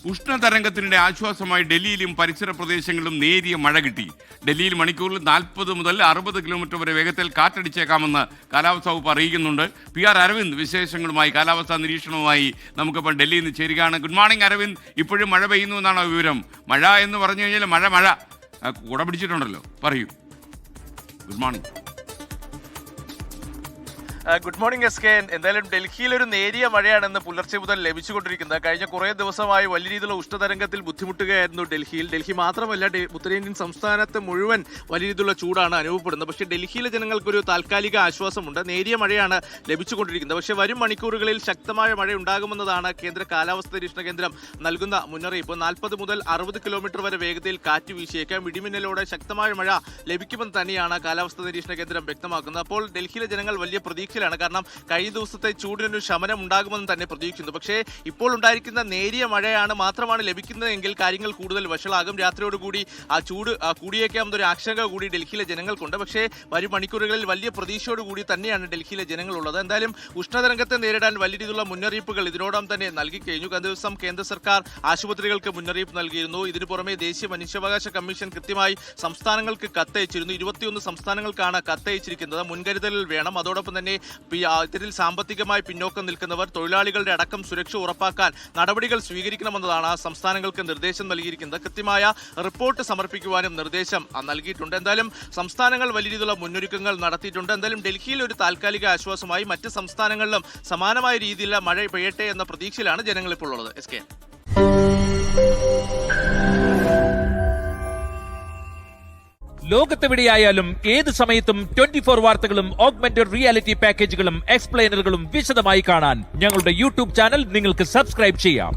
ഉഷ്ണതരംഗത്തിനിടെ ആശ്വാസമായി ഡൽഹിയിലും പരിസര പ്രദേശങ്ങളിലും നേരിയ മഴ കിട്ടി. ഡൽഹിയിൽ മണിക്കൂറിൽ 40 മുതൽ 60 കിലോമീറ്റർ വരെ വേഗത്തിൽ കാറ്റടിച്ചേക്കാമെന്ന് കാലാവസ്ഥാ വകുപ്പ് അറിയിക്കുന്നുണ്ട്. PR അരവിന്ദ് വിശേഷങ്ങളുമായി കാലാവസ്ഥാ നിരീക്ഷണവുമായി നമുക്കിപ്പോൾ ഡൽഹിയിൽ നിന്ന് ചേരുകയാണ്. Good morning Aravind. ഇപ്പോഴും മഴ പെയ്യുന്നു എന്നാണോ വിവരം? മഴ എന്ന് പറഞ്ഞു കഴിഞ്ഞാൽ മഴ കുട പിടിച്ചിട്ടുണ്ടല്ലോ, പറയൂ. Good morning. Good morning SK. എന്തായാലും ഡൽഹിയിൽ ഒരു നേരിയ മഴയാണെന്ന് പുലർച്ചെ മുതൽ ലഭിച്ചുകൊണ്ടിരിക്കുന്നത്. കഴിഞ്ഞ കുറേ ദിവസമായി വലിയ രീതിയിലുള്ള ഉഷ്ണതരംഗത്തിൽ ബുദ്ധിമുട്ടുകയായിരുന്നു ഡൽഹി മാത്രമല്ല ഉത്തരേന്ത്യൻ സംസ്ഥാനത്ത് മുഴുവൻ വലിയ രീതിയിലുള്ള ചൂടാണ് അനുഭവപ്പെടുന്നത്. പക്ഷേ ഡൽഹിയിലെ ജനങ്ങൾക്കൊരു താൽക്കാലിക ആശ്വാസമുണ്ട്. നേരിയ മഴയാണ് ലഭിച്ചുകൊണ്ടിരിക്കുന്നത്. പക്ഷേ വരും മണിക്കൂറുകളിൽ ശക്തമായ മഴ ഉണ്ടാകുമെന്നതാണ് കേന്ദ്ര കാലാവസ്ഥാ നിരീക്ഷണ കേന്ദ്രം നൽകുന്ന മുന്നറിയിപ്പ്. 40 മുതൽ 60 കിലോമീറ്റർ വരെ വേഗതയിൽ കാറ്റ് വീശിയേക്കാം. ഇടിമിന്നലോടെ ശക്തമായ മഴ ലഭിക്കുമെന്ന് തന്നെയാണ് കാലാവസ്ഥാ നിരീക്ഷണ കേന്ദ്രം വ്യക്തമാക്കുന്നത്. അപ്പോൾ ഡൽഹിയിലെ ജനങ്ങൾ വലിയ പ്രതീക്ഷ ാണ്. കാരണം കഴിഞ്ഞ ദിവസത്തെ ചൂടിനൊരു ശമനം ഉണ്ടാകുമെന്ന് തന്നെ പ്രതീക്ഷിക്കുന്നു. പക്ഷേ ഇപ്പോൾ ഉണ്ടായിരിക്കുന്ന നേരിയ മഴയാണ് മാത്രമാണ് ലഭിക്കുന്നതെങ്കിൽ കാര്യങ്ങൾ കൂടുതൽ വഷളാകും. രാത്രിയോടുകൂടി ആ ചൂട് കൂടിയേക്കാവുന്ന ആശങ്ക കൂടി ഡൽഹിയിലെ ജനങ്ങൾക്കുണ്ട്. പക്ഷേ വരും മണിക്കൂറുകളിൽ വലിയ പ്രതീക്ഷയോടുകൂടി തന്നെയാണ് ഡൽഹിയിലെ ജനങ്ങളുള്ളത്. എന്തായാലും ഉഷ്ണതരംഗത്തെ നേരിടാൻ വലിയ രീതിയിലുള്ള മുന്നറിയിപ്പുകൾ ഇതിനോടകം തന്നെ നൽകി കഴിഞ്ഞു. കഴിഞ്ഞ ദിവസം കേന്ദ്ര സർക്കാർ ആശുപത്രികൾക്ക് മുന്നറിയിപ്പ് നൽകിയിരുന്നു. ഇതിനു പുറമെ ദേശീയ മനുഷ്യാവകാശ കമ്മീഷൻ കൃത്യമായി സംസ്ഥാനങ്ങൾക്ക് കത്തയച്ചിരുന്നു. 21 സംസ്ഥാനങ്ങൾക്കാണ് കത്തയച്ചിരിക്കുന്നത്. മുൻകരുതലിൽ വേണം. അതോടൊപ്പം തന്നെ ഇതിൽ സാമ്പത്തികമായി പിന്നോക്കം നിൽക്കുന്നവർ, തൊഴിലാളികളുടെ അടക്കം സുരക്ഷ ഉറപ്പാക്കാൻ നടപടികൾ സ്വീകരിക്കണമെന്നതാണ് സംസ്ഥാനങ്ങൾക്ക് നിർദ്ദേശം നൽകിയിരിക്കുന്നത്. കൃത്യമായ റിപ്പോർട്ട് സമർപ്പിക്കുവാനും നിർദ്ദേശം നൽകിയിട്ടുണ്ട്. എന്തായാലും സംസ്ഥാനങ്ങൾ വലിയ രീതിയിലുള്ള മുന്നൊരുക്കങ്ങൾ നടത്തിയിട്ടുണ്ട്. എന്തായാലും ഡൽഹിയിൽ ഒരു താൽക്കാലിക ആശ്വാസമായി മറ്റ് സംസ്ഥാനങ്ങളിലും സമാനമായ രീതിയിലുള്ള മഴ പെയ്യട്ടെ എന്ന പ്രതീക്ഷയിലാണ് ജനങ്ങൾ ഇപ്പോൾ ഉള്ളത്. SK. ലോകത്തെവിടെയായാലും ഏത് സമയത്തും 24 വാർത്തകളും ഓഗ്മെന്റഡ് റിയാലിറ്റി പാക്കേജുകളും എക്സ്പ്ലെയിനറുകളും വിശദമായി കാണാൻ ഞങ്ങളുടെ YouTube ചാനൽ നിങ്ങൾക്ക് സബ്സ്ക്രൈബ് ചെയ്യാം.